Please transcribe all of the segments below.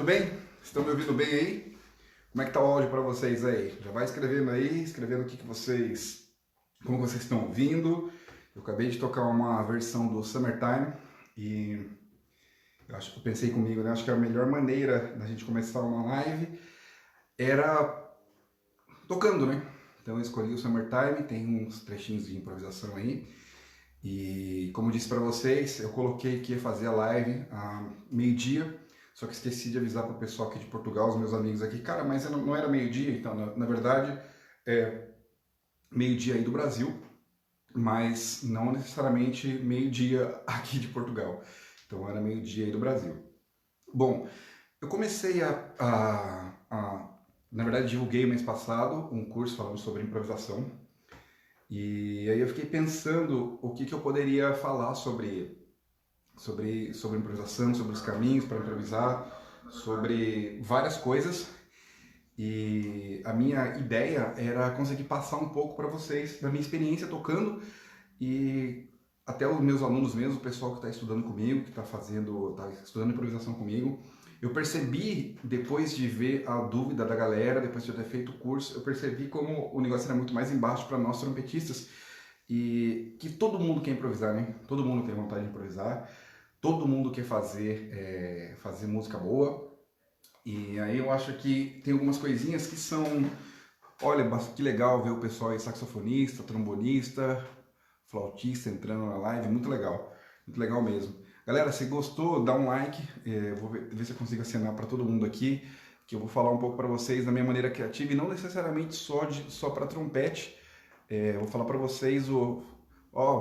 tudo bem? Estão me ouvindo bem aí? Como é que tá o áudio para vocês aí? Já vai escrevendo aí, escrevendo o que vocês, como vocês estão ouvindo. Eu acabei de tocar uma versão do Summertime e eu acho que eu pensei comigo, né? Acho que a melhor maneira da gente começar uma live era tocando, né? Então eu escolhi o Summertime, tem uns trechinhos de improvisação aí. E como eu disse para vocês, eu coloquei que ia fazer a live a meio-dia, só que esqueci de avisar para o pessoal aqui de Portugal, os meus amigos aqui, cara, mas não era meio-dia, então na verdade é meio-dia aí do Brasil, mas não necessariamente meio-dia aqui de Portugal. Então era meio-dia aí do Brasil. Bom, eu comecei na verdade divulguei mês passado um curso falando sobre improvisação. E aí eu fiquei pensando o que eu poderia falar sobre improvisação, sobre os caminhos para improvisar, sobre várias coisas. E a minha ideia era conseguir passar um pouco para vocês da minha experiência tocando e até os meus alunos mesmo, o pessoal que está estudando comigo, que está estudando improvisação comigo. Eu percebi, depois de ver a dúvida da galera, depois de eu ter feito o curso, eu percebi como o negócio era muito mais embaixo para nós trompetistas e que todo mundo quer improvisar, né? Todo mundo tem vontade de improvisar, todo mundo quer fazer música boa. E aí eu acho que tem algumas coisinhas que são... Olha, que legal ver o pessoal aí, saxofonista, trombonista, flautista entrando na live, muito legal mesmo. Galera, se gostou, dá um like, vou ver se eu consigo acenar para todo mundo aqui, que eu vou falar um pouco para vocês da minha maneira criativa e não necessariamente só para trompete. Vou falar para vocês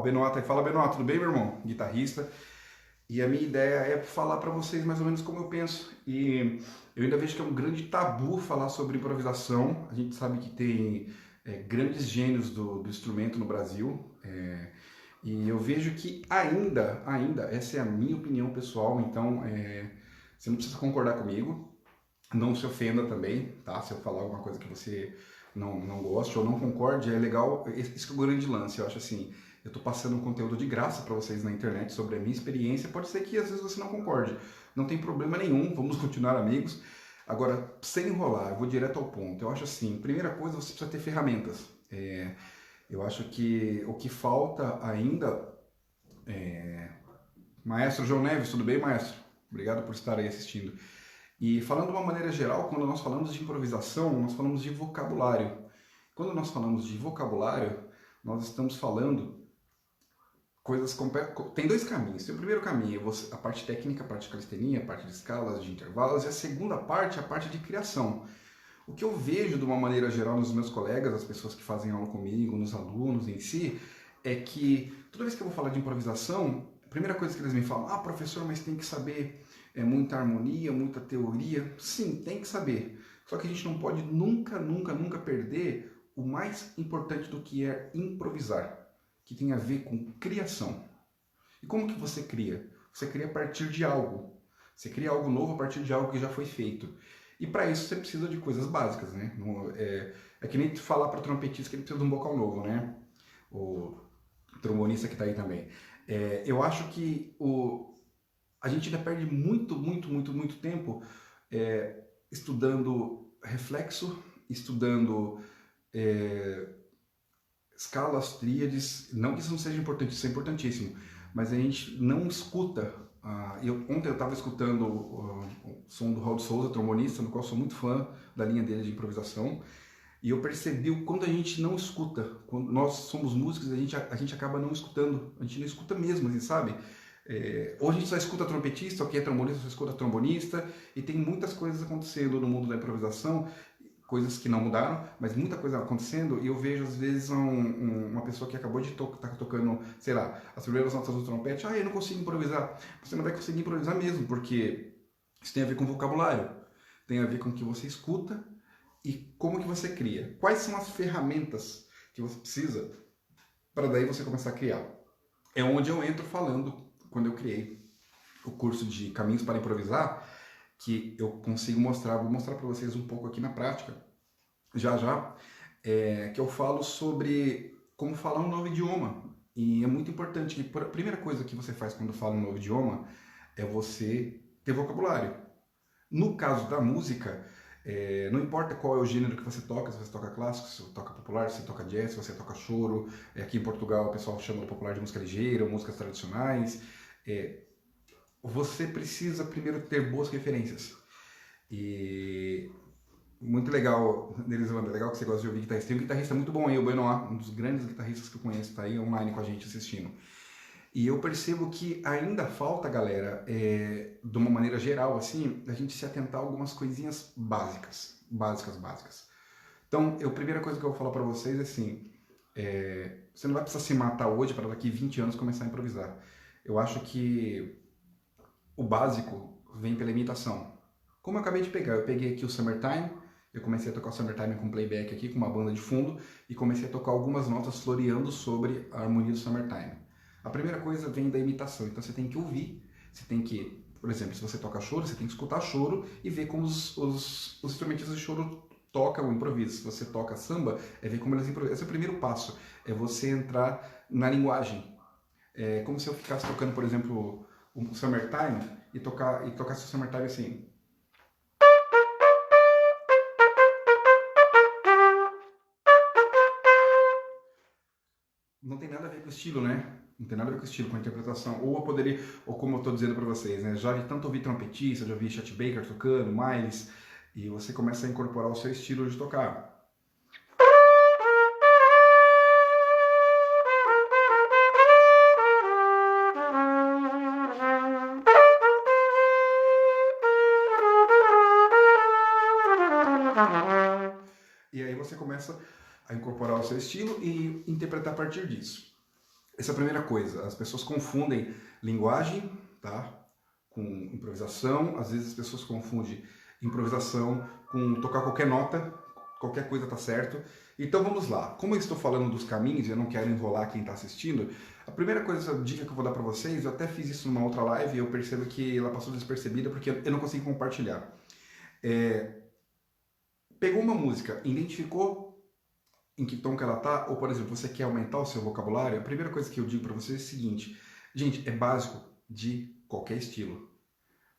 Benota, fala Benota, tudo bem, meu irmão? Guitarrista. E a minha ideia é falar para vocês mais ou menos como eu penso. E eu ainda vejo que é um grande tabu falar sobre improvisação. A gente sabe que tem grandes gênios do instrumento no Brasil. E eu vejo que ainda, essa é a minha opinião pessoal, então você não precisa concordar comigo. Não se ofenda também, tá? Se eu falar alguma coisa que você não goste ou não concorde, é legal. Esse que é o grande lance, eu acho assim. Eu estou passando um conteúdo de graça para vocês na internet sobre a minha experiência. Pode ser que às vezes você não concorde. Não tem problema nenhum, vamos continuar amigos. Agora, sem enrolar, eu vou direto ao ponto. Eu acho assim, primeira coisa, você precisa ter ferramentas. Eu acho que o que falta ainda... Maestro João Neves, tudo bem, maestro? Obrigado por estar aí assistindo. E falando de uma maneira geral, quando nós falamos de improvisação, nós falamos de vocabulário. Quando nós falamos de vocabulário, nós estamos falando coisas complexas. Tem dois caminhos. O primeiro caminho é a parte técnica, a parte de calistenia, a parte de escalas, de intervalos, e a segunda parte é a parte de criação. O que eu vejo de uma maneira geral nos meus colegas, as pessoas que fazem aula comigo, nos alunos em si, é que toda vez que eu vou falar de improvisação, a primeira coisa que eles me falam, professor, mas tem que saber muita harmonia, muita teoria. Sim, tem que saber. Só que a gente não pode nunca perder o mais importante do que é improvisar, que tem a ver com criação. E como que você cria? Você cria a partir de algo. Você cria algo novo a partir de algo que já foi feito. E para isso você precisa de coisas básicas, né? É que nem falar para trompetista que ele precisa de um vocal novo, né? O trombonista que está aí também. Eu acho que a gente ainda perde muito tempo estudando reflexo, estudando escalas, tríades. Não que isso não seja importante, isso é importantíssimo, mas a gente não escuta. Ontem eu estava escutando o som do Raul de Souza, trombonista, no qual sou muito fã da linha dele de improvisação, e eu percebi o quanto a gente não escuta. Quando nós somos músicos, a gente acaba não escutando, a gente não escuta mesmo, assim, sabe? Hoje a gente só escuta trompetista, quem é trombonista só escuta trombonista, e tem muitas coisas acontecendo no mundo da improvisação, coisas que não mudaram, mas muita coisa acontecendo, e eu vejo às vezes uma pessoa que acabou de estar tocando, sei lá, as primeiras notas do trompete, eu não consigo improvisar. Você não vai conseguir improvisar mesmo, porque isso tem a ver com vocabulário, tem a ver com o que você escuta e como que você cria. Quais são as ferramentas que você precisa para daí você começar a criar? É onde eu entro falando, quando eu criei o curso de Caminhos para Improvisar, que eu consigo vou mostrar para vocês um pouco aqui na prática, já, que eu falo sobre como falar um novo idioma. E é muito importante que a primeira coisa que você faz quando fala um novo idioma é você ter vocabulário. No caso da música, não importa qual é o gênero que você toca, se você toca clássico, se você toca popular, se você toca jazz, se você toca choro, aqui em Portugal o pessoal chama de popular de música ligeira, ou músicas tradicionais, você precisa primeiro ter boas referências. E muito legal, Nelisandro, é legal que você gosta de ouvir guitarrista. Tem um guitarrista muito bom aí, o Benoit, um dos grandes guitarristas que eu conheço, está aí online com a gente assistindo. E eu percebo que ainda falta, galera, de uma maneira geral, assim, a gente se atentar a algumas coisinhas básicas. Básicas. Então, a primeira coisa que eu vou falar para vocês é assim, você não vai precisar se matar hoje para daqui 20 anos começar a improvisar. Eu acho que o básico vem pela imitação. Como eu acabei de pegar, eu peguei aqui o Summertime, eu comecei a tocar o Summertime com playback aqui, com uma banda de fundo, e comecei a tocar algumas notas floreando sobre a harmonia do Summertime. A primeira coisa vem da imitação, então você tem que ouvir, você tem que, por exemplo, se você toca choro, você tem que escutar choro e ver como os instrumentistas de choro tocam o improviso. Se você toca samba, é ver como eles improvisam. Esse é o primeiro passo, é você entrar na linguagem. É como se eu ficasse tocando, por exemplo, o Summertime e tocasse o Summertime assim. Não tem nada a ver com o estilo, né? Não tem nada a ver com o estilo, com a interpretação. Ou eu poderia, ou como eu estou dizendo para vocês, né? Já vi tanto ouvir trompetista, já vi Chet Baker tocando, Miles, e você começa a incorporar o seu estilo de tocar. E aí você começa a incorporar o seu estilo e interpretar a partir disso. Essa é a primeira coisa. As pessoas confundem linguagem, tá, com improvisação. Às vezes as pessoas confundem improvisação com tocar qualquer nota, qualquer coisa tá certo. Então vamos lá. Como eu estou falando dos caminhos e eu não quero enrolar quem está assistindo, a primeira coisa, a dica que eu vou dar para vocês, eu até fiz isso numa outra live e eu percebo que ela passou despercebida porque eu não consegui compartilhar. Pegou uma música, identificou em que tom que ela tá, ou por exemplo, você quer aumentar o seu vocabulário, a primeira coisa que eu digo para vocês é o seguinte, gente, é básico de qualquer estilo.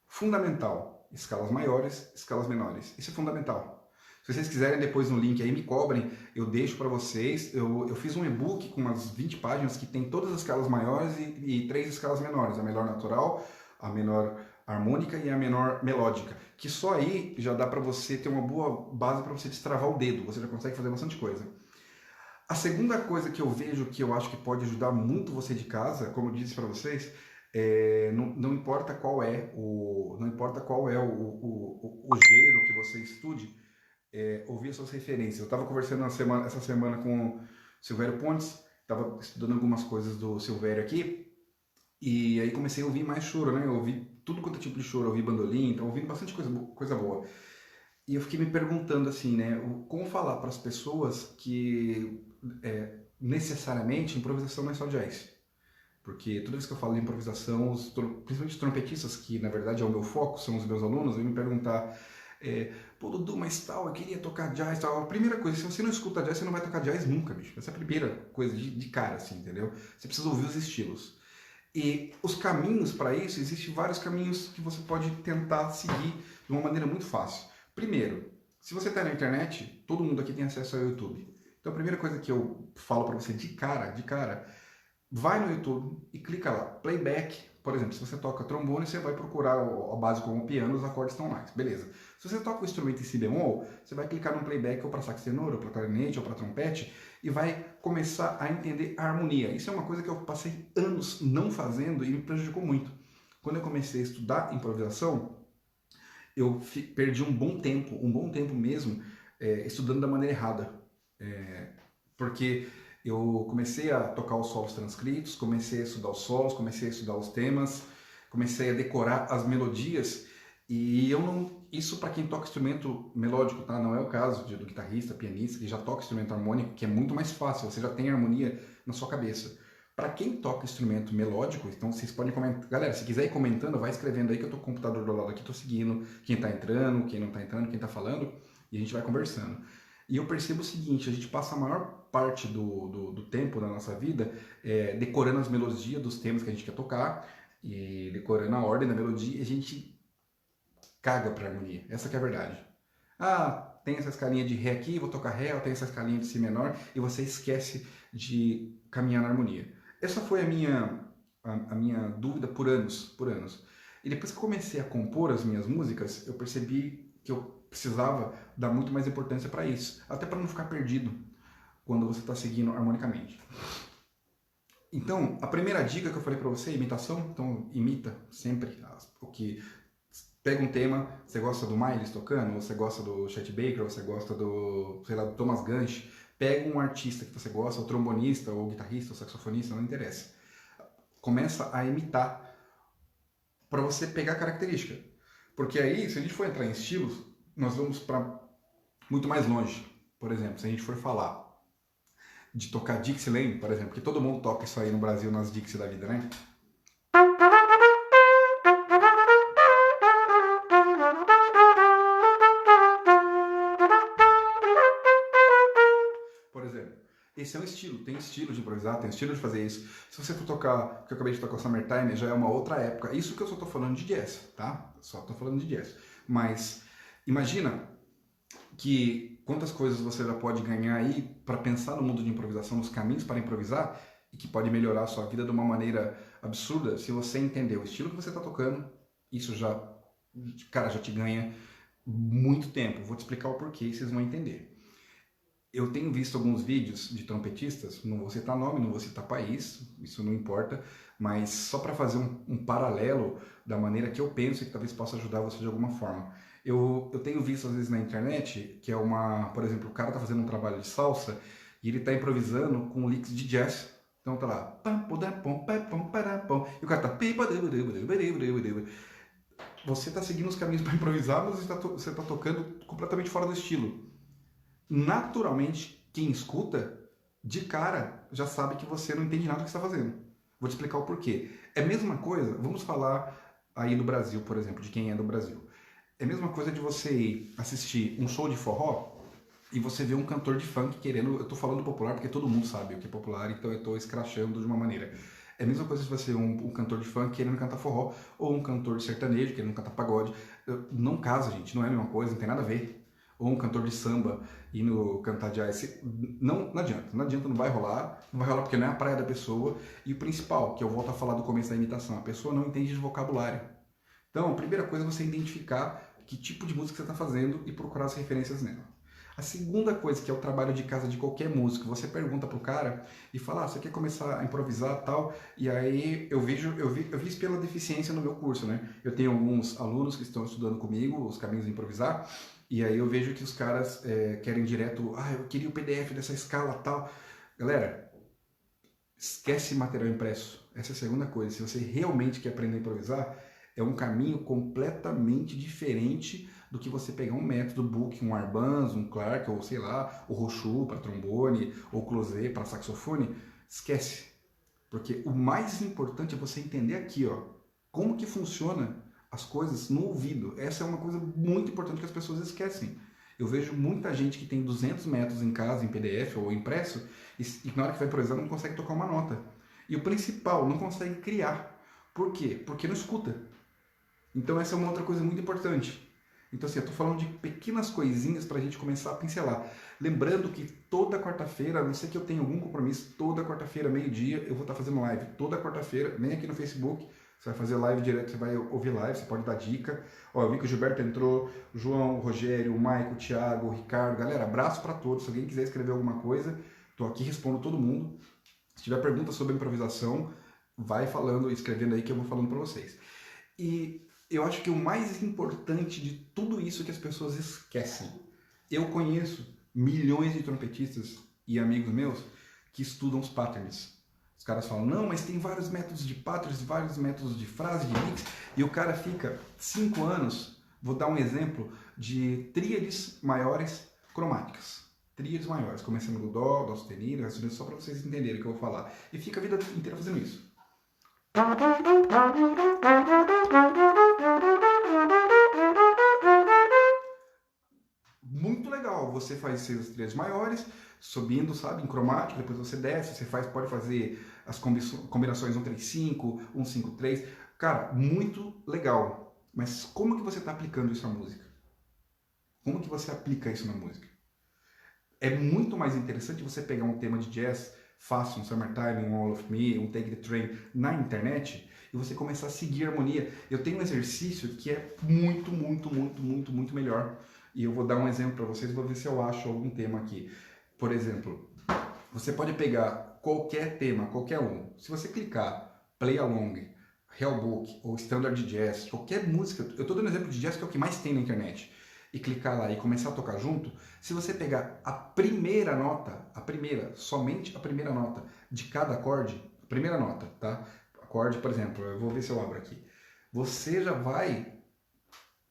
Fundamental, escalas maiores, escalas menores. Isso é fundamental. Se vocês quiserem depois no link aí, me cobrem, eu deixo para vocês. Eu fiz um e-book com umas 20 páginas que tem todas as escalas maiores e 3 escalas menores, a menor natural, a menor harmônica e a menor melódica, que só aí já dá para você ter uma boa base para você destravar o dedo, você já consegue fazer bastante coisa. A segunda coisa que eu vejo que eu acho que pode ajudar muito você de casa, como eu disse para vocês, não importa qual é o gênero que você estude, ouvir as suas referências. Eu estava conversando essa semana com o Silvério Pontes, estava estudando algumas coisas do Silvério aqui, e aí comecei a ouvir mais choro, né? Eu ouvi tudo quanto é tipo de choro, eu ouvi bandolim, então ouvindo bastante coisa boa. E eu fiquei me perguntando assim, né? Como falar para as pessoas que necessariamente improvisação não é só jazz. Porque toda vez que eu falo de improvisação, principalmente os trompetistas, que na verdade é o meu foco, são os meus alunos, vêm me perguntar, pô, Dudu, mas tal, eu queria tocar jazz tal. A primeira coisa, se você não escuta jazz, você não vai tocar jazz nunca, bicho. Essa é a primeira coisa de cara, assim, entendeu? Você precisa ouvir os estilos. E os caminhos para isso, existem vários caminhos que você pode tentar seguir de uma maneira muito fácil. Primeiro, se você está na internet, todo mundo aqui tem acesso ao YouTube. Então a primeira coisa que eu falo para você de cara, vai no YouTube e clica lá, playback. Por exemplo, se você toca trombone, você vai procurar a base como piano, os acordes estão lá, beleza. Se você toca o instrumento em si bemol, você vai clicar no playback ou para sax tenor, ou para clarinete, ou para trompete, e vai começar a entender a harmonia. Isso é uma coisa que eu passei anos não fazendo e me prejudicou muito. Quando eu comecei a estudar improvisação, eu perdi um bom tempo mesmo, estudando da maneira errada. Porque eu comecei a tocar os solos transcritos, comecei a estudar os solos, comecei a estudar os temas, comecei a decorar as melodias e eu não... Isso para quem toca instrumento melódico, tá? Não é o caso do guitarrista, pianista, que já toca instrumento harmônico, que é muito mais fácil, você já tem harmonia na sua cabeça. Para quem toca instrumento melódico, então vocês podem comentar. Galera, se quiser ir comentando, vai escrevendo aí que eu tô com o computador do lado aqui, tô seguindo quem tá entrando, quem não tá entrando, quem tá falando, e a gente vai conversando. E eu percebo o seguinte, a gente passa a maior parte do tempo da nossa vida decorando as melodias dos temas que a gente quer tocar, e decorando a ordem da melodia, a gente caga pra harmonia. Essa que é a verdade. Ah, tem essa escalinha de Ré aqui, vou tocar Ré, ou tem essa escalinha de Si menor, e você esquece de caminhar na harmonia. Essa foi a minha dúvida por anos, por anos. E depois que eu comecei a compor as minhas músicas, eu percebi que eu precisava dar muito mais importância para isso, até para não ficar perdido quando você está seguindo harmonicamente. Então, a primeira dica que eu falei para você é imitação. Então, imita sempre o que... Pega um tema, você gosta do Miles tocando, ou você gosta do Chet Baker, ou você gosta do, sei lá, do Thomas Gansch. Pega um artista que você gosta, ou trombonista, ou guitarrista, ou saxofonista, não interessa. Começa a imitar para você pegar característica. Porque aí, se a gente for entrar em estilos, nós vamos para muito mais longe. Por exemplo, se a gente for falar de tocar Dixieland, por exemplo, que todo mundo toca isso aí no Brasil, nas Dixie da vida, né? Por exemplo, esse é um estilo, tem estilo de improvisar, tem estilo de fazer isso. Se você for tocar, que eu acabei de tocar o Summertime, já é uma outra época. Isso que eu só tô falando de jazz, tá? Só tô falando de jazz. Mas imagina que quantas coisas você já pode ganhar aí para pensar no mundo de improvisação, nos caminhos para improvisar, e que pode melhorar a sua vida de uma maneira absurda se você entender o estilo que você está tocando. Isso já, cara, já te ganha muito tempo. Vou te explicar o porquê e vocês vão entender. Eu tenho visto alguns vídeos de trompetistas, não vou citar nome, não vou citar país, isso não importa, mas só para fazer um paralelo da maneira que eu penso e que talvez possa ajudar você de alguma forma. Eu tenho visto às vezes na internet que é por exemplo, o cara tá fazendo um trabalho de salsa e ele tá improvisando com licks de jazz. Então tá lá, e o cara tá... Você tá seguindo os caminhos para improvisar, mas você tá tocando completamente fora do estilo. Naturalmente, quem escuta, de cara, já sabe que você não entende nada do que está fazendo. Vou te explicar o porquê. É a mesma coisa, vamos falar aí do Brasil, por exemplo, de quem é do Brasil. É a mesma coisa de você ir assistir um show de forró e você ver um cantor de funk querendo... Eu tô falando popular porque todo mundo sabe o que é popular, então eu tô escrachando de uma maneira. É a mesma coisa se você ver um cantor de funk querendo cantar forró, ou um cantor de sertanejo querendo cantar pagode. Não casa, gente, não é a mesma coisa, não tem nada a ver. Ou um cantor de samba indo cantar jazz, não adianta, não vai rolar porque não é a praia da pessoa, e o principal, que eu volto a falar do começo da imitação, a pessoa não entende de vocabulário. Então, a primeira coisa é você identificar que tipo de música você está fazendo e procurar as referências nela. A segunda coisa, que é o trabalho de casa de qualquer músico, você pergunta pro cara e fala, você quer começar a improvisar tal? E aí eu vi isso pela deficiência no meu curso, né? Eu tenho alguns alunos que estão estudando comigo os caminhos de improvisar, e aí eu vejo que os caras querem direto, eu queria o PDF dessa escala tal. Galera, esquece material impresso. Essa é a segunda coisa. Se você realmente quer aprender a improvisar, é um caminho completamente diferente do que você pegar um método book, um Arbans, um Clark, ou sei lá, o Rochu para trombone, ou Closé para saxofone. Esquece. Porque o mais importante é você entender aqui, ó, como que funciona as coisas no ouvido. Essa é uma coisa muito importante que as pessoas esquecem. Eu vejo muita gente que tem 200 métodos em casa, em PDF ou impresso, e na hora que vai improvisar não consegue tocar uma nota. E o principal, não consegue criar. Por quê? Porque não escuta. Então essa é uma outra coisa muito importante. Então assim, eu tô falando de pequenas coisinhas pra gente começar a pincelar. Lembrando que toda quarta-feira, a não ser que eu tenha algum compromisso, toda quarta-feira, meio-dia, eu vou estar fazendo live. Toda quarta-feira, vem aqui no Facebook, você vai fazer live direto, você vai ouvir live, você pode dar dica. Ó, eu vi que o Gilberto entrou, o João, o Rogério, o Maico, o Thiago, o Ricardo. Galera, abraço pra todos. Se alguém quiser escrever alguma coisa, tô aqui, respondo todo mundo. Se tiver pergunta sobre improvisação, vai falando e escrevendo aí que eu vou falando pra vocês. E eu acho que o mais importante de tudo isso é que as pessoas esquecem. Eu conheço milhões de trompetistas e amigos meus que estudam os patterns. Os caras falam, não, mas tem vários métodos de patterns, vários métodos de frase, de mix, e o cara fica 5 anos, vou dar um exemplo, de tríades maiores cromáticas. Tríades maiores, começando do Dó, Dó sustenido, só para vocês entenderem o que eu vou falar. E fica a vida inteira fazendo isso. Muito legal, você faz seus tríades maiores, subindo, sabe, em cromático, depois você desce, você pode fazer as combinações 1, 3, 5, 1, 5, 3. Cara, muito legal. Mas como que você está aplicando isso à música? Como que você aplica isso na música? É muito mais interessante você pegar um tema de jazz fácil, um Summertime, um All of Me, um Take the Train na internet e você começar a seguir a harmonia. Eu tenho um exercício que é muito melhor. E eu vou dar um exemplo para vocês, vou ver se eu acho algum tema aqui. Por exemplo, você pode pegar qualquer tema, qualquer um. Se você clicar Play Along, Hellbook ou Standard Jazz, qualquer música, eu estou dando exemplo de jazz que é o que mais tem na internet, e clicar lá e começar a tocar junto, se você pegar a primeira nota, somente a primeira nota de cada acorde, a primeira nota, tá? Acorde, por exemplo, eu vou ver se eu abro aqui. Você já vai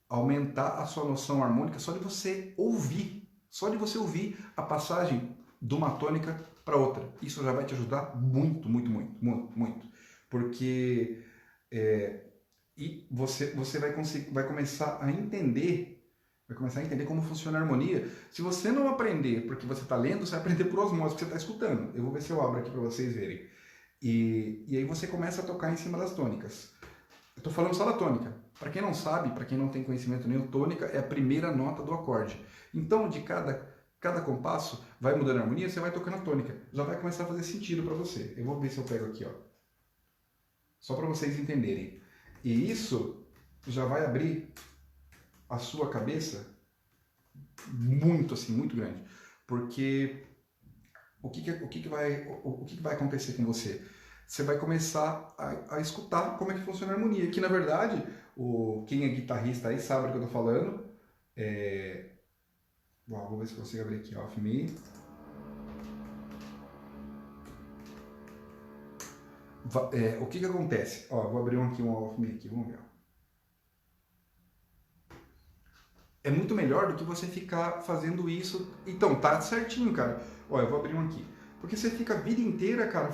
aumentar a sua noção harmônica só de você ouvir a passagem de uma tônica para outra. Isso já vai te ajudar muito. Porque e você vai começar a entender como funciona a harmonia. Se você não aprender porque você está lendo, você vai aprender por osmose, porque você está escutando. Eu vou ver se eu abro aqui para vocês verem. E aí você começa a tocar em cima das tônicas. Eu estou falando só da tônica. Para quem não sabe, para quem não tem conhecimento nenhum, tônica é a primeira nota do acorde. Então, de cada compasso, vai mudando a harmonia, você vai tocando a tônica. Já vai começar a fazer sentido para você. Eu vou ver se eu pego aqui, ó. Só para vocês entenderem. E isso já vai abrir a sua cabeça muito grande. Porque o que vai acontecer com você? Você vai começar a escutar como é que funciona a harmonia. Que, na verdade, quem é guitarrista aí sabe do que eu tô falando. Vou ver se eu consigo abrir aqui, Off Me. O que acontece? Ó, vou abrir um Off Me aqui, vamos ver. É muito melhor do que você ficar fazendo isso. Então, tá certinho, cara. Ó, eu vou abrir um aqui. Porque você fica a vida inteira, cara,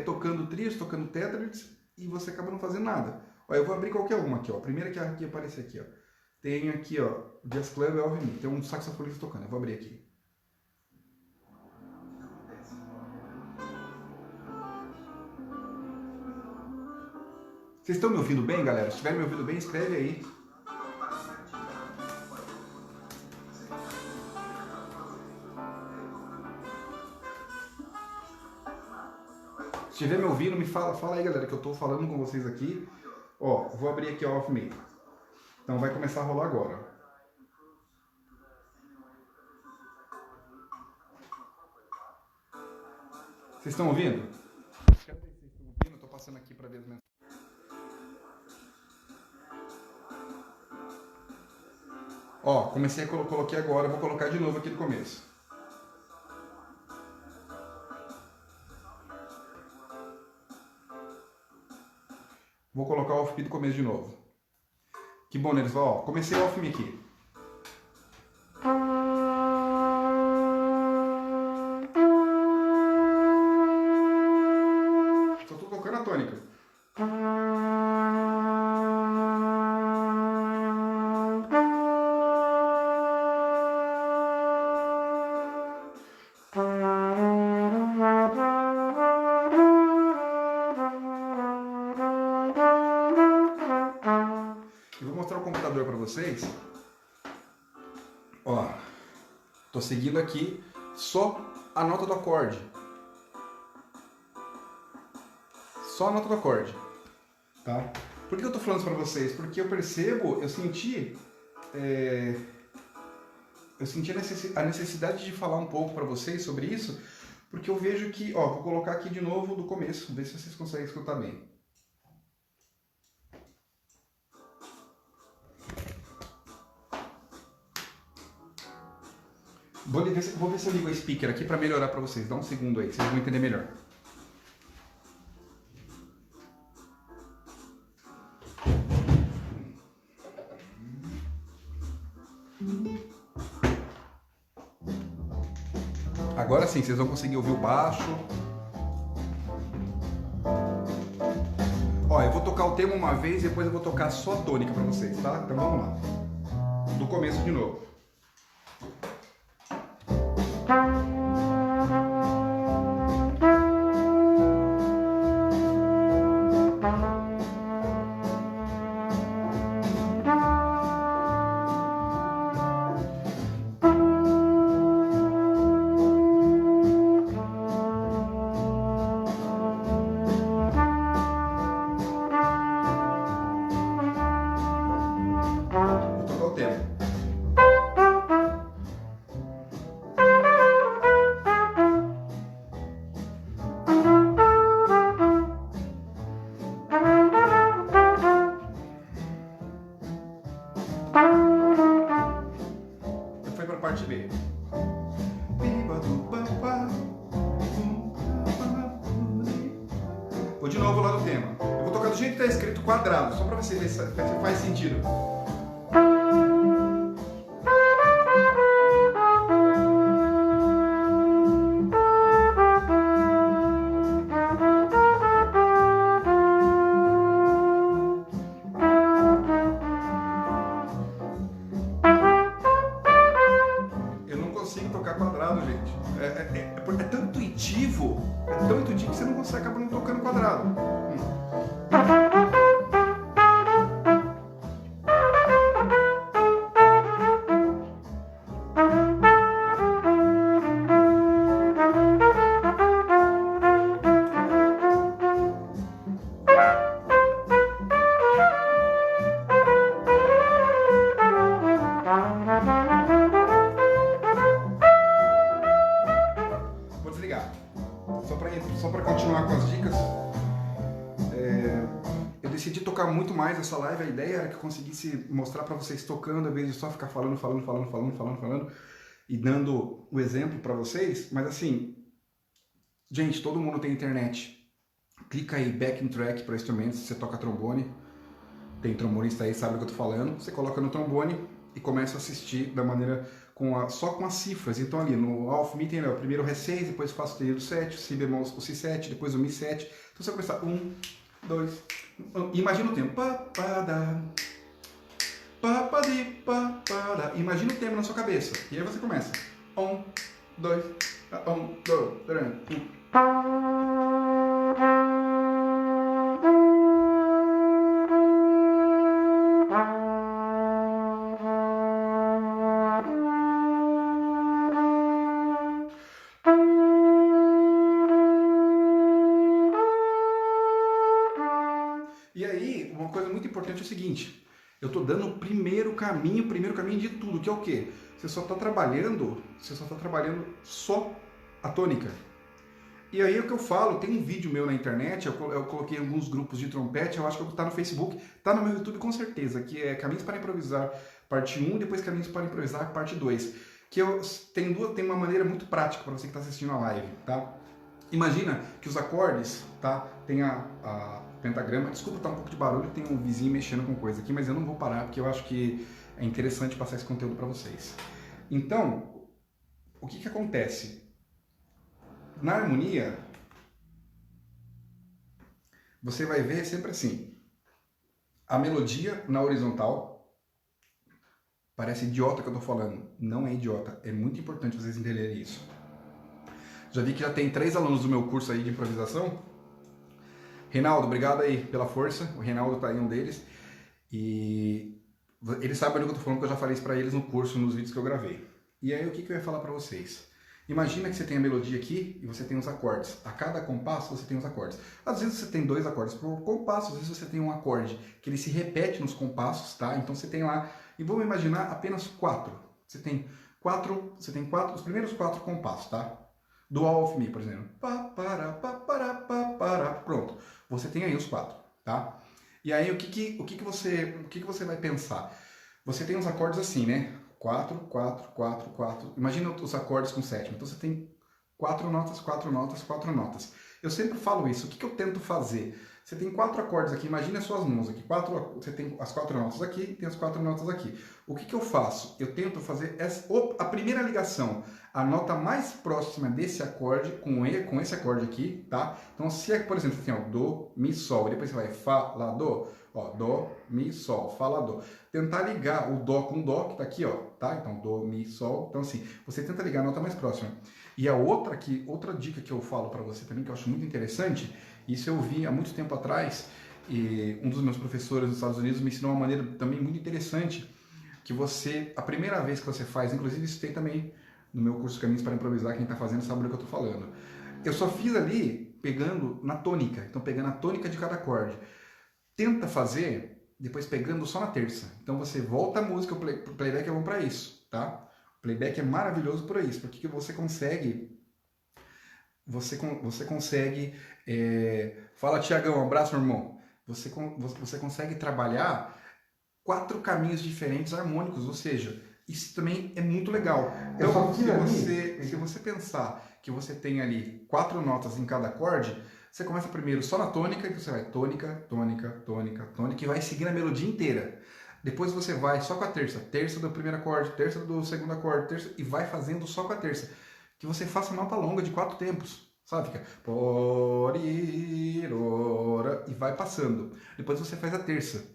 tocando trios, tocando tétrads, e você acaba não fazendo nada. Ó, eu vou abrir qualquer uma aqui, ó. A primeira que aparecer aqui, ó. Tem aqui, ó, Jazz Club Off Me. Tem um saxofonista tocando. Eu vou abrir aqui. Vocês estão me ouvindo bem, galera? Se estiver me ouvindo bem, escreve aí. Se estiver me ouvindo, me fala aí, galera, que eu estou falando com vocês aqui. Ó, vou abrir aqui Off Me. Então vai começar a rolar agora. Vocês estão ouvindo? Quero ver se vocês estão ouvindo, eu tô passando aqui para ver as mensagens. Ó, coloquei agora, vou colocar de novo aqui no começo. Vou colocar o Off Me do começo de novo. Que bom, eles vão, ó, comecei o Off Me aqui. Só tô tocando a tônica. Para vocês, ó, tô seguindo aqui só a nota do acorde, tá? Por que eu tô falando isso para vocês? Porque eu percebo, eu senti a necessidade de falar um pouco para vocês sobre isso, porque eu vejo que, ó, vou colocar aqui de novo do começo, ver se vocês conseguem escutar bem. Vou ver se eu ligo a speaker aqui para melhorar para vocês. Dá um segundo aí, vocês vão entender melhor. Agora sim, vocês vão conseguir ouvir o baixo. Ó, eu vou tocar o tema uma vez e depois eu vou tocar só a tônica para vocês, tá? Então vamos lá. Do começo de novo. tema. Foi para a parte B. Vou de novo lá do tema. Eu vou tocar do jeito que está escrito quadrado, só para você ver se faz sentido. Eu não consigo tocar quadrado, gente. É tão intuitivo que você não consegue acabar não tocando quadrado. Vou desligar. Só para continuar com as dicas. Eu decidi tocar muito mais essa live. A ideia era que eu conseguisse mostrar para vocês tocando, ao invés de só ficar falando e dando o exemplo para vocês. Mas assim, gente, todo mundo tem internet. Clica aí, backing track para instrumentos. Se você toca trombone, tem trombonista aí, sabe do que eu tô falando. Você coloca no trombone e começa a assistir da maneira só com as cifras. Então ali no Alf Mi tem o primeiro Ré 6, depois o Fá sustenido 7, o Si bemol, o Si 7, depois o Mi 7. Então você vai começar 1, 2, imagina o tempo. Imagina o tempo na sua cabeça. E aí você começa. 1, 2, 3, 1. E aí, uma coisa muito importante é o seguinte, eu estou dando o primeiro caminho de tudo, que é o quê? Você só está trabalhando só a tônica. E aí o que eu falo, tem um vídeo meu na internet, eu coloquei alguns grupos de trompete, eu acho que está no Facebook, está no meu YouTube com certeza, que é Caminhos para Improvisar, parte 1, depois Caminhos para Improvisar, parte 2. Que tem uma maneira muito prática para você que está assistindo a live, tá? Imagina que os acordes, tá? Tem a pentagrama, desculpa, tá um pouco de barulho, tem um vizinho mexendo com coisa aqui, mas eu não vou parar porque eu acho que é interessante passar esse conteúdo para vocês. Então, o que acontece? Na harmonia, você vai ver sempre assim, a melodia na horizontal, parece idiota que eu tô falando, não é idiota, é muito importante vocês entenderem isso. Já vi que já tem 3 alunos do meu curso aí de improvisação. Reinaldo, obrigado aí pela força. O Reinaldo tá aí, um deles. E eles sabem do que eu tô falando, porque eu já falei isso pra eles no curso, nos vídeos que eu gravei. E aí, o que eu ia falar pra vocês? Imagina que você tem a melodia aqui e você tem os acordes. A cada compasso você tem os acordes. Às vezes você tem 2 acordes por compasso, às vezes você tem um acorde que ele se repete nos compassos, tá? Então você tem lá, e vamos imaginar apenas 4. Você tem 4, os primeiros 4 compassos, tá? Do Alf Mi, por exemplo. Pronto. Você tem aí os 4, tá? E aí o que você vai pensar? Você tem os acordes assim, né? 4, 4, 4, 4. Imagina os acordes com sétima. Então você tem 4 notas, 4 notas, 4 notas. Eu sempre falo isso. O que eu tento fazer? Você tem 4 acordes aqui, imagina as suas mãos aqui. Você tem as 4 notas aqui e tem as 4 notas aqui. O que eu faço? Eu tento fazer a primeira ligação, a nota mais próxima desse acorde com esse acorde aqui, tá? Então, se, por exemplo, você tem ó, Dó, Mi, Sol, e depois você vai Fá, Lá, Dó, ó, Dó, Mi, Sol, Fá, Lá, Dó. Tentar ligar o Dó com o Dó, que tá aqui, ó, tá? Então, Dó, Mi, Sol. Então, assim, você tenta ligar a nota mais próxima. E a outra dica que eu falo para você também, que eu acho muito interessante, isso eu vi há muito tempo atrás, e um dos meus professores nos Estados Unidos me ensinou uma maneira também muito interessante, que a primeira vez que você faz, inclusive isso tem também no meu curso Caminhos para Improvisar, quem está fazendo sabe do que eu estou falando. Eu só fiz ali pegando na tônica, então pegando a tônica de cada acorde. Tenta fazer depois pegando só na terça. Então você volta a música, o playback é bom para isso, tá? O playback é maravilhoso por isso, porque você consegue, você consegue, fala Tiagão, um abraço, meu irmão. Você consegue trabalhar 4 caminhos diferentes harmônicos, ou seja, isso também é muito legal. Então, se você pensar que você tem ali 4 notas em cada acorde, você começa primeiro só na tônica, e você vai tônica, tônica, tônica, tônica, e vai seguindo a melodia inteira. Depois você vai só com a terça, terça do primeiro acorde, terça do segundo acorde, terça, e vai fazendo só com a terça. Que você faça nota longa de 4 tempos, sabe? Fica porirora, e vai passando. Depois você faz a terça.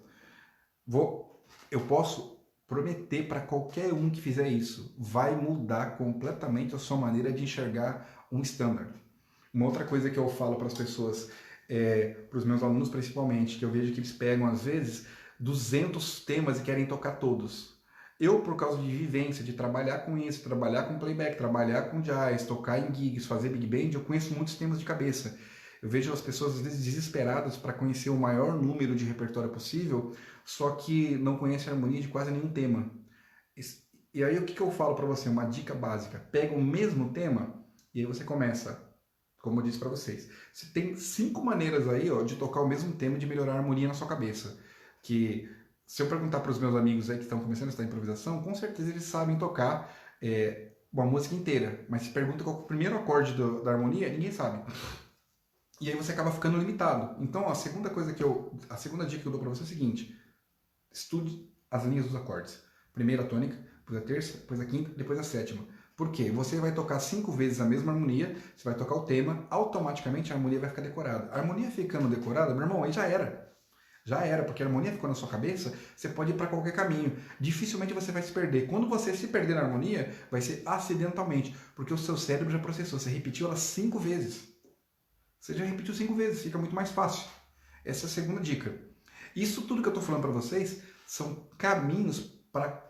Eu posso prometer para qualquer um que fizer isso, vai mudar completamente a sua maneira de enxergar um standard. Uma outra coisa que eu falo para as pessoas, para os meus alunos principalmente, que eu vejo que eles pegam às vezes 200 temas e querem tocar todos. Eu, por causa de vivência, de trabalhar com isso, trabalhar com playback, trabalhar com jazz, tocar em gigs, fazer big band, eu conheço muitos temas de cabeça. Eu vejo as pessoas às vezes desesperadas para conhecer o maior número de repertório possível, só que não conhecem a harmonia de quase nenhum tema. E aí o que eu falo para você? Uma dica básica. Pega o mesmo tema e aí você começa, como eu disse para vocês. Você tem 5 maneiras aí, ó, de tocar o mesmo tema e de melhorar a harmonia na sua cabeça. Que se eu perguntar para os meus amigos aí que estão começando a estudar improvisação, com certeza eles sabem tocar uma música inteira. Mas se pergunta qual é o primeiro acorde da harmonia, ninguém sabe. E aí você acaba ficando limitado. Então a segunda dica que eu dou para você é o seguinte: estude as linhas dos acordes. Primeiro a tônica, depois a terça, depois a quinta, depois a sétima. Por quê? Você vai tocar 5 vezes a mesma harmonia, você vai tocar o tema, automaticamente a harmonia vai ficar decorada. A harmonia ficando decorada, meu irmão, aí já era. Já era, porque a harmonia ficou na sua cabeça, você pode ir para qualquer caminho. Dificilmente você vai se perder. Quando você se perder na harmonia, vai ser acidentalmente, porque o seu cérebro já processou, você repetiu ela 5 vezes. Você já repetiu 5 vezes, fica muito mais fácil. Essa é a segunda dica. Isso tudo que eu estou falando para vocês são caminhos para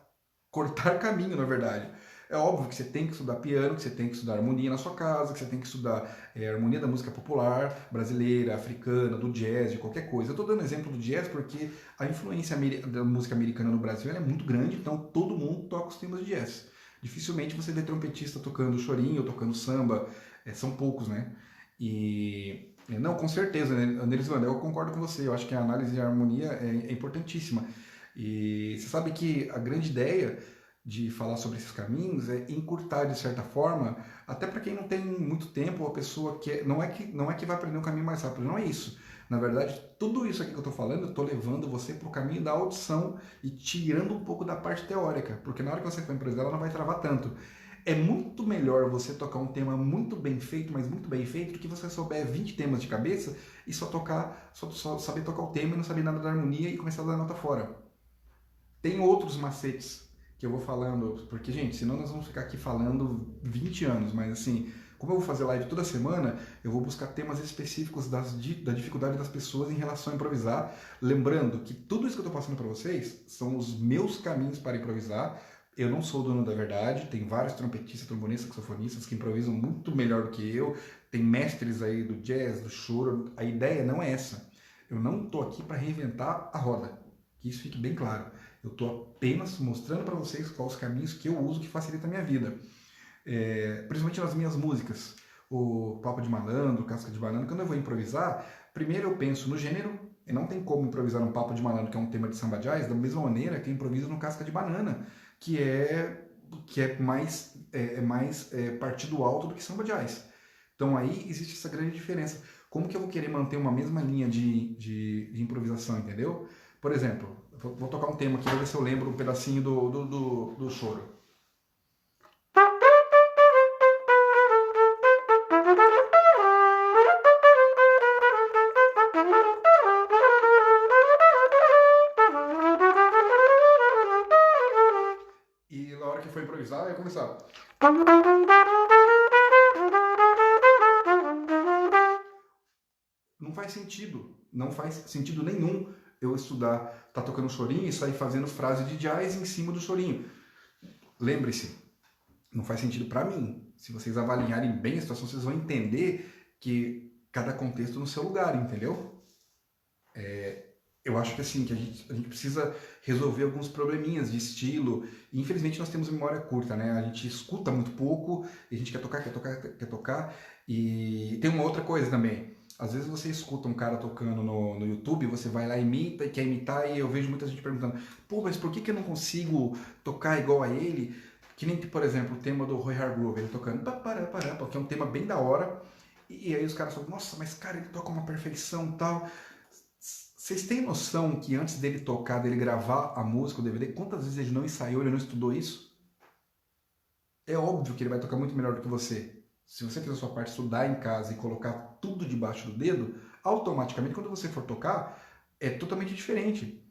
cortar caminho, na verdade. É óbvio que você tem que estudar piano, que você tem que estudar harmonia na sua casa, que você tem que estudar harmonia da música popular, brasileira, africana, do jazz, de qualquer coisa. Eu estou dando exemplo do jazz porque a influência da música americana no Brasil é muito grande, então todo mundo toca os temas de jazz. Dificilmente você vê trompetista tocando chorinho, tocando samba, são poucos, né? E não, com certeza, né, Nelisvanda, eu concordo com você, eu acho que a análise de harmonia é importantíssima. E você sabe que a grande ideia de falar sobre esses caminhos é encurtar de certa forma, até para quem não tem muito tempo, a pessoa que não é que vai aprender um caminho mais rápido, não é isso. Na verdade, tudo isso aqui que eu estou falando, eu estou levando você para o caminho da audição e tirando um pouco da parte teórica, porque na hora que você for improvisar, ela não vai travar tanto. É muito melhor você tocar um tema muito bem feito, mas muito bem feito, do que você souber 20 temas de cabeça e só saber tocar o tema e não saber nada da harmonia e começar a dar nota fora. Tem outros macetes que eu vou falando, porque, gente, senão nós vamos ficar aqui falando 20 anos, mas assim, como eu vou fazer live toda semana, eu vou buscar temas específicos da dificuldade das pessoas em relação a improvisar, lembrando que tudo isso que eu estou passando para vocês são os meus caminhos para improvisar. Eu não sou o dono da verdade, tem vários trompetistas, trombonistas, saxofonistas que improvisam muito melhor do que eu, tem mestres aí do jazz, do choro, a ideia não é essa. Eu não estou aqui para reinventar a roda, que isso fique bem claro. Eu estou apenas mostrando para vocês quais os caminhos que eu uso que facilitam a minha vida. Principalmente nas minhas músicas, o Papo de Malandro, Casca de Banana, quando eu vou improvisar, primeiro eu penso no gênero, e não tem como improvisar um Papo de Malandro, que é um tema de samba jazz, da mesma maneira que eu improviso no Casca de Banana, que é mais partido alto do que samba jazz. Então aí existe essa grande diferença. Como que eu vou querer manter uma mesma linha de improvisação, entendeu? Por exemplo, vou tocar um tema aqui, vou ver se eu lembro um pedacinho do choro. E na hora que for improvisar, eu ia começar. Não faz sentido nenhum eu estudar, tá tocando chorinho e sair fazendo frase de jazz em cima do chorinho. Lembre-se, não faz sentido para mim. Se vocês avaliarem bem a situação, vocês vão entender que cada contexto no seu lugar, entendeu? eu acho que assim, que a gente precisa resolver alguns probleminhas de estilo. E, infelizmente nós temos memória curta, né? A gente escuta muito pouco, e a gente quer tocar, quer tocar, quer tocar. E tem uma outra coisa também. Às vezes você escuta um cara tocando no YouTube, você vai lá e imita e quer imitar, e eu vejo muita gente perguntando, pô, mas por que eu não consigo tocar igual a ele? Que nem, por exemplo, o tema do Roy Hargrove, ele tocando pá, pará, pará, porque é um tema bem da hora. E aí os caras falam, nossa, mas cara, ele toca uma perfeição e tal. Vocês têm noção que antes dele tocar, dele gravar a música, o DVD, quantas vezes ele não ensaiou, ele não estudou isso? É óbvio que ele vai tocar muito melhor do que você. Se você fizer a sua parte, estudar em casa e colocar tudo debaixo do dedo, automaticamente quando você for tocar, é totalmente diferente.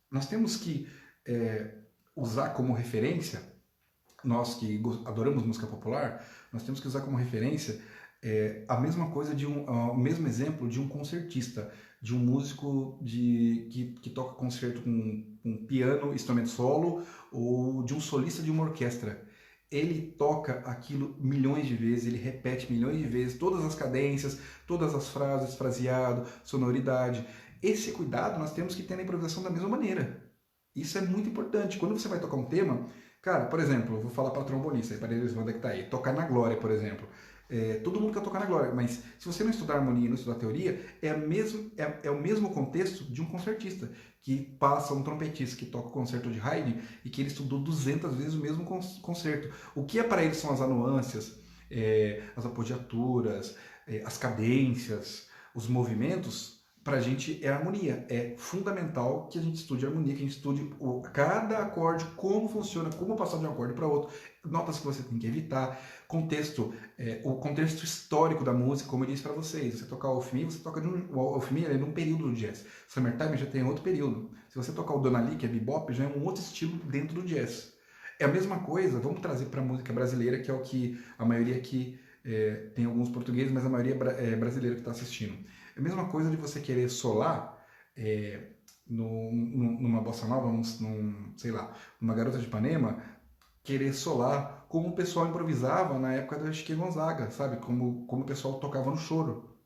Nós temos que usar como referência, nós que adoramos música popular, nós temos que usar como referência a mesma coisa o mesmo exemplo de um concertista, de um músico que toca concerto com piano, instrumento solo, ou de um solista de uma orquestra. Ele toca aquilo milhões de vezes, ele repete milhões de vezes todas as cadências, todas as frases, fraseado, sonoridade. Esse cuidado nós temos que ter na improvisação da mesma maneira. Isso é muito importante. Quando você vai tocar um tema, cara, por exemplo, eu vou falar para trombonista, para eles vão que tá aí, tocar na glória, por exemplo. Todo mundo quer tocar na glória, mas se você não estudar harmonia e não estudar teoria, é o mesmo contexto de um concertista, que passa um trompetista que toca o concerto de Haydn e que ele estudou 200 vezes o mesmo concerto. O que é para ele são as anuâncias, as apogiaturas, as cadências, os movimentos. Para a gente é harmonia, é fundamental que a gente estude harmonia, que a gente estude cada acorde, como funciona, como passar de um acorde para outro, notas que você tem que evitar, contexto, o contexto histórico da música, como eu disse para vocês, você tocar o Off-Me, você toca o Off-Me é num período do jazz, Summertime já tem outro período, se você tocar o Dona Lee, que é bebop, já é um outro estilo dentro do jazz. É a mesma coisa, vamos trazer para a música brasileira, que é o que a maioria aqui, tem alguns portugueses, mas a maioria é brasileira que está assistindo. É a mesma coisa de você querer solar numa bossa nova, sei lá, numa Garota de Ipanema, querer solar como o pessoal improvisava na época da Chique Gonzaga, sabe? Como o pessoal tocava no choro.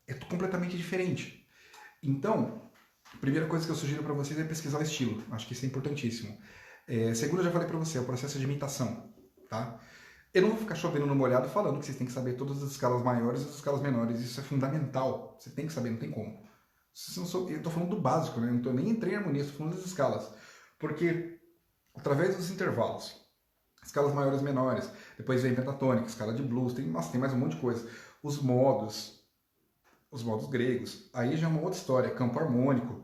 É completamente diferente. Então, a primeira coisa que eu sugiro para vocês é pesquisar o estilo. Acho que isso é importantíssimo. Segundo, eu já falei para você, é o processo de imitação, tá? Eu não vou ficar chovendo no molhado falando que vocês têm que saber todas as escalas maiores e as escalas menores. Isso é fundamental. Você tem que saber, não tem como. Eu estou falando do básico, né? Eu nem entrei em harmonia, estou falando das escalas. Porque, através dos intervalos, escalas maiores e menores, depois vem pentatônica, escala de blues, tem mais um monte de coisa. Os modos gregos, aí já é uma outra história, campo harmônico.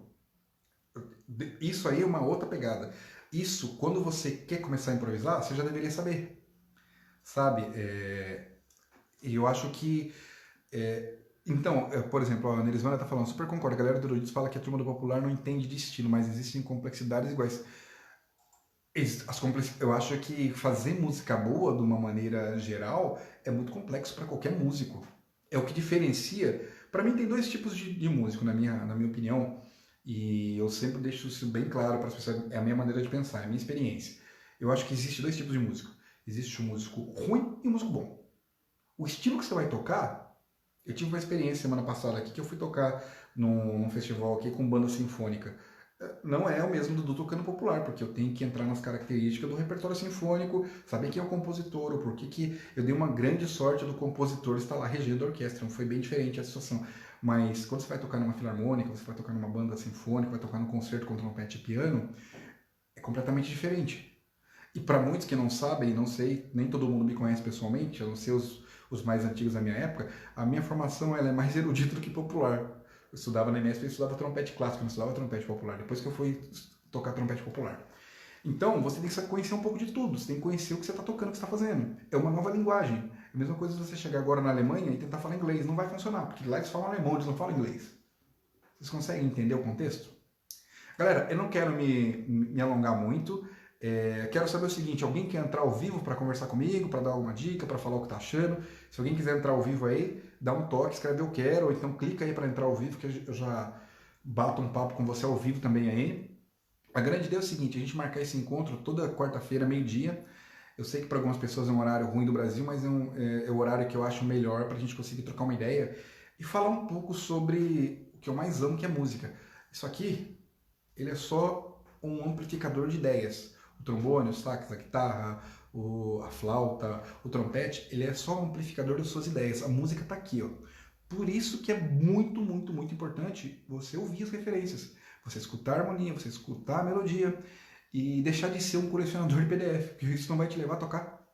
Isso aí é uma outra pegada. Isso, quando você quer começar a improvisar, você já deveria saber. Sabe? E eu acho que... Então, por exemplo, a Nelismana está falando, super concordo, a galera do Eruditos fala que a turma do popular não entende de estilo, mas existem complexidades iguais. Eu acho que fazer música boa, de uma maneira geral, é muito complexo para qualquer músico. É o que diferencia... Para mim, tem dois tipos de músico, na minha opinião, e eu sempre deixo isso bem claro para as pessoas, é a minha maneira de pensar, é a minha experiência. Eu acho que existe dois tipos de músico. Existe um músico ruim e um músico bom. O estilo que você vai tocar... Eu tive uma experiência semana passada aqui que eu fui tocar num festival aqui com banda sinfônica. Não é o mesmo do tocando popular, porque eu tenho que entrar nas características do repertório sinfônico, saber quem é o compositor, o porquê que eu dei uma grande sorte do compositor estar lá regendo a orquestra. Então foi bem diferente a situação. Mas quando você vai tocar numa filarmônica, você vai tocar numa banda sinfônica, vai tocar num concerto com trompete e piano, é completamente diferente. E para muitos que não sabem, não sei, nem todo mundo me conhece pessoalmente, a não ser os mais antigos da minha época, a minha formação ela é mais erudita do que popular. Eu estudava na MSP, eu estudava trompete clássico, não estudava trompete popular. Depois que eu fui tocar trompete popular. Então, você tem que conhecer um pouco de tudo. Você tem que conhecer o que você está tocando, o que você está fazendo. É uma nova linguagem. É a mesma coisa se você chegar agora na Alemanha e tentar falar inglês. Não vai funcionar, porque lá eles falam alemão, eles não falam inglês. Vocês conseguem entender o contexto? Galera, eu não quero me alongar muito. Quero saber o seguinte, alguém quer entrar ao vivo para conversar comigo, para dar alguma dica, para falar o que está achando? Se alguém quiser entrar ao vivo aí, dá um toque, escreve eu quero, ou então clica aí para entrar ao vivo, que eu já bato um papo com você ao vivo também aí. A grande ideia é o seguinte, a gente marcar esse encontro toda quarta-feira, meio-dia. Eu sei que para algumas pessoas é um horário ruim do Brasil, mas é o horário que eu acho melhor para a gente conseguir trocar uma ideia e falar um pouco sobre o que eu mais amo, que é música. Isso aqui ele é só um amplificador de ideias. O trombone, o sax, a guitarra, a flauta, o trompete, ele é só um amplificador das suas ideias. A música está aqui, ó. Por isso que é muito, muito, muito importante você ouvir as referências, você escutar a harmonia, você escutar a melodia e deixar de ser um colecionador de PDF, porque isso não vai te levar a tocar,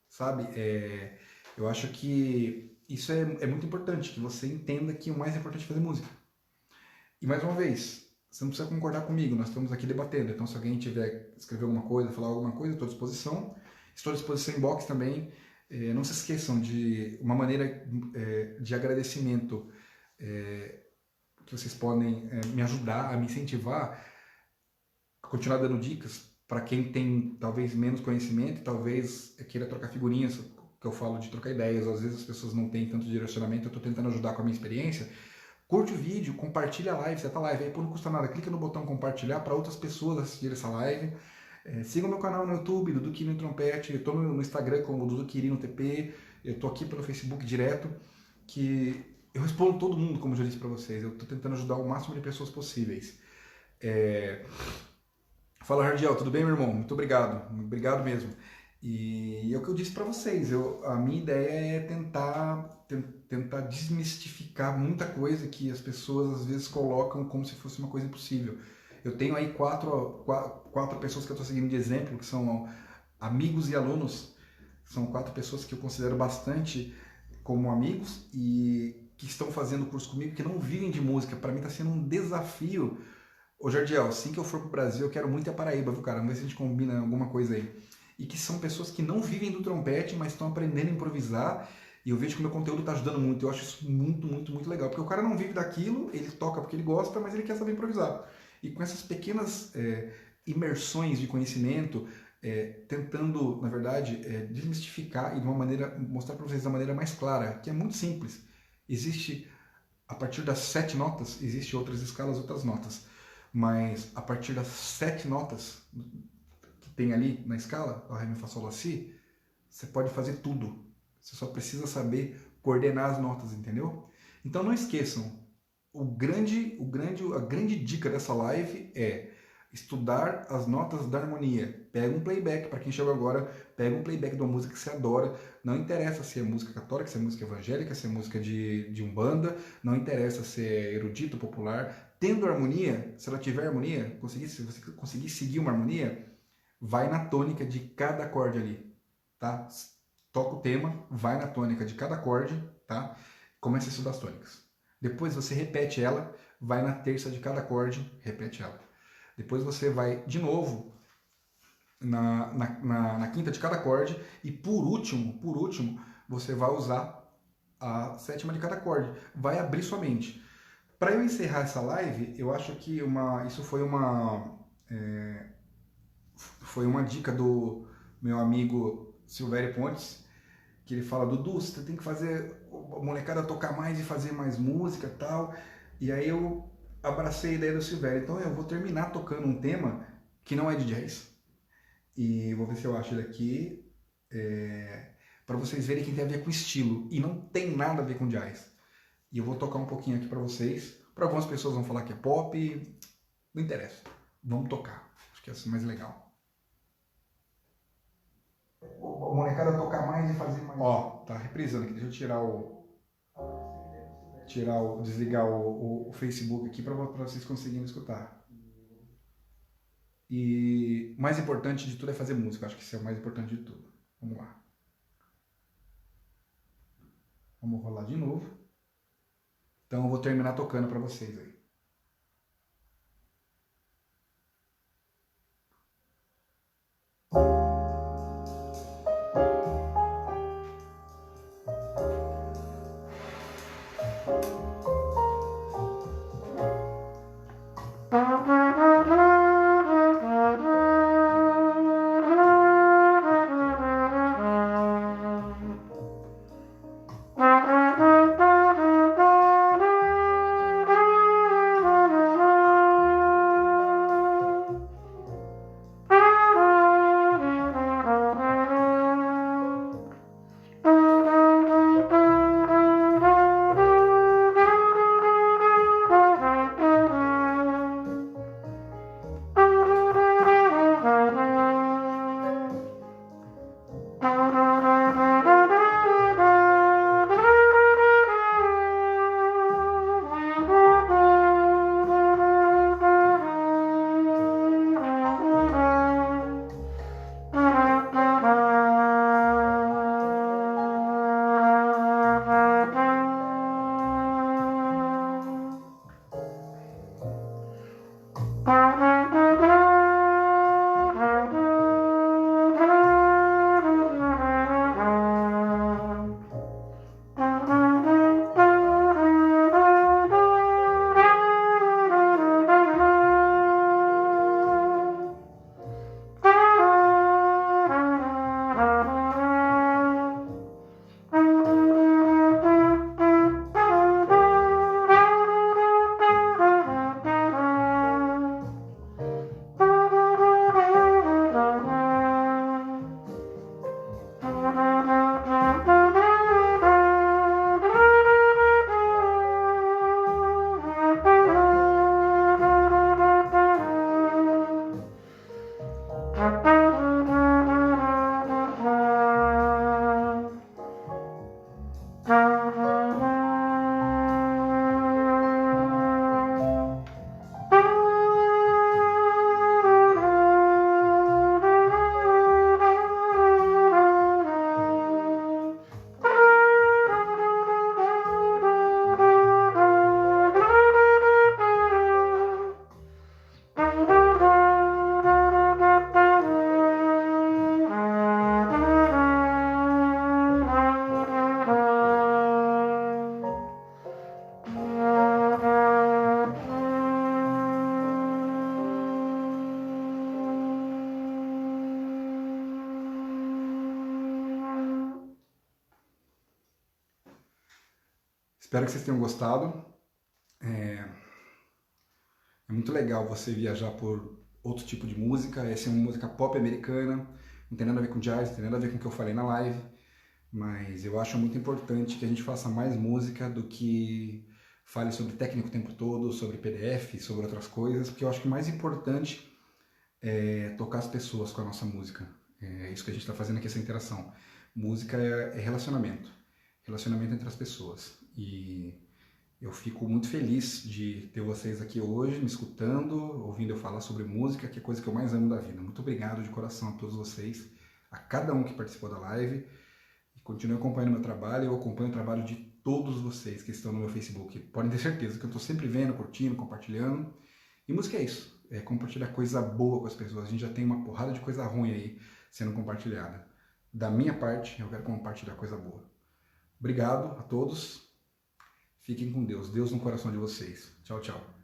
sabe? Eu acho que isso é muito importante, que você entenda que o mais importante é fazer música. E mais uma vez, você não precisa concordar comigo, nós estamos aqui debatendo, então se alguém tiver escrever alguma coisa, falar alguma coisa, estou à disposição. Estou à disposição em box também. Não se esqueçam de uma maneira de agradecimento que vocês podem me ajudar, a me incentivar a continuar dando dicas para quem tem talvez menos conhecimento, talvez queira trocar figurinhas, que eu falo de trocar ideias, às vezes as pessoas não têm tanto direcionamento, eu estou tentando ajudar com a minha experiência. Curte o vídeo, compartilha a live, seta a live, aí pô, não custa nada, clica no botão compartilhar para outras pessoas assistirem essa live. Siga o meu canal no YouTube, Dudu Quirino Trompete, eu estou no Instagram como Dudu Quirino TP, eu estou aqui pelo Facebook direto, que eu respondo todo mundo, como eu já disse para vocês, eu estou tentando ajudar o máximo de pessoas possíveis. Fala, Hardiel, tudo bem, meu irmão? Muito obrigado mesmo. E é o que eu disse para vocês, a minha ideia é tentar desmistificar muita coisa que as pessoas às vezes colocam como se fosse uma coisa impossível. Eu tenho aí quatro pessoas que eu estou seguindo de exemplo, que são amigos e alunos, são 4 pessoas que eu considero bastante como amigos e que estão fazendo curso comigo, que não vivem de música. Para mim está sendo um desafio. Ô Jardiel, assim que eu for pro Brasil, eu quero muito ir a Paraíba, viu, cara? Vamos ver se a gente combina alguma coisa aí. E que são pessoas que não vivem do trompete, mas estão aprendendo a improvisar. E eu vejo que o meu conteúdo está ajudando muito. Eu acho isso muito, muito, muito legal. Porque o cara não vive daquilo, ele toca porque ele gosta, mas ele quer saber improvisar. E com essas pequenas imersões de conhecimento, tentando, na verdade, desmistificar e de uma maneira, mostrar para vocês da maneira mais clara, que é muito simples. Existe, a partir das 7 notas, existem outras escalas, outras notas. Mas a partir das 7 notas que tem ali na escala, Ré, Mi, Fá, Sol, Lá, Si, você pode fazer tudo. Você só precisa saber coordenar as notas, entendeu? Então não esqueçam, a grande dica dessa live é estudar as notas da harmonia. Pega um playback, para quem chegou agora, pega um playback de uma música que você adora. Não interessa se é música católica, se é música evangélica, se é música de umbanda, não interessa se é erudito, popular. Tendo harmonia, se ela tiver harmonia, se você conseguir seguir uma harmonia, vai na tônica de cada acorde ali, tá? Toca o tema, vai na tônica de cada acorde, tá? Começa a estudar as tônicas. Depois você repete ela, vai na terça de cada acorde, repete ela. Depois você vai de novo na quinta de cada acorde e por último, você vai usar a sétima de cada acorde. Vai abrir sua mente. Para eu encerrar essa live, eu acho que isso foi uma dica do meu amigo Silvério Pontes, que ele fala, Dudu, você tem que fazer a molecada tocar mais e fazer mais música e tal. E aí eu abracei a ideia do Silvério. Então eu vou terminar tocando um tema que não é de jazz. E vou ver se eu acho ele aqui, para vocês verem que tem a ver com estilo. E não tem nada a ver com jazz. E eu vou tocar um pouquinho aqui para vocês. Para algumas pessoas vão falar que é pop. Não interessa. Vamos tocar. Acho que é assim mais legal. A molecada tocar mais e fazer mais. Ó, tá reprisando aqui. Deixa eu desligar o Facebook aqui para vocês conseguirem escutar. E o mais importante de tudo é fazer música. Acho que isso é o mais importante de tudo. Vamos lá. Vamos rolar de novo. Então eu vou terminar tocando para vocês aí. Espero que vocês tenham gostado. É muito legal você viajar por outro tipo de música. Essa é uma música pop americana, não tem nada a ver com jazz, não tem nada a ver com o que eu falei na live, mas eu acho muito importante que a gente faça mais música do que fale sobre técnica o tempo todo, sobre PDF, sobre outras coisas, porque eu acho que o mais importante é tocar as pessoas com a nossa música. É isso que a gente está fazendo aqui, essa interação. Música é relacionamento, relacionamento entre as pessoas. E eu fico muito feliz de ter vocês aqui hoje, me escutando, ouvindo eu falar sobre música, que é a coisa que eu mais amo da vida. Muito obrigado de coração a todos vocês, a cada um que participou da live. E continue acompanhando meu trabalho, eu acompanho o trabalho de todos vocês que estão no meu Facebook. Podem ter certeza que eu estou sempre vendo, curtindo, compartilhando. E música é isso, é compartilhar coisa boa com as pessoas. A gente já tem uma porrada de coisa ruim aí sendo compartilhada. Da minha parte, eu quero compartilhar coisa boa. Obrigado a todos. Fiquem com Deus. Deus no coração de vocês. Tchau, tchau.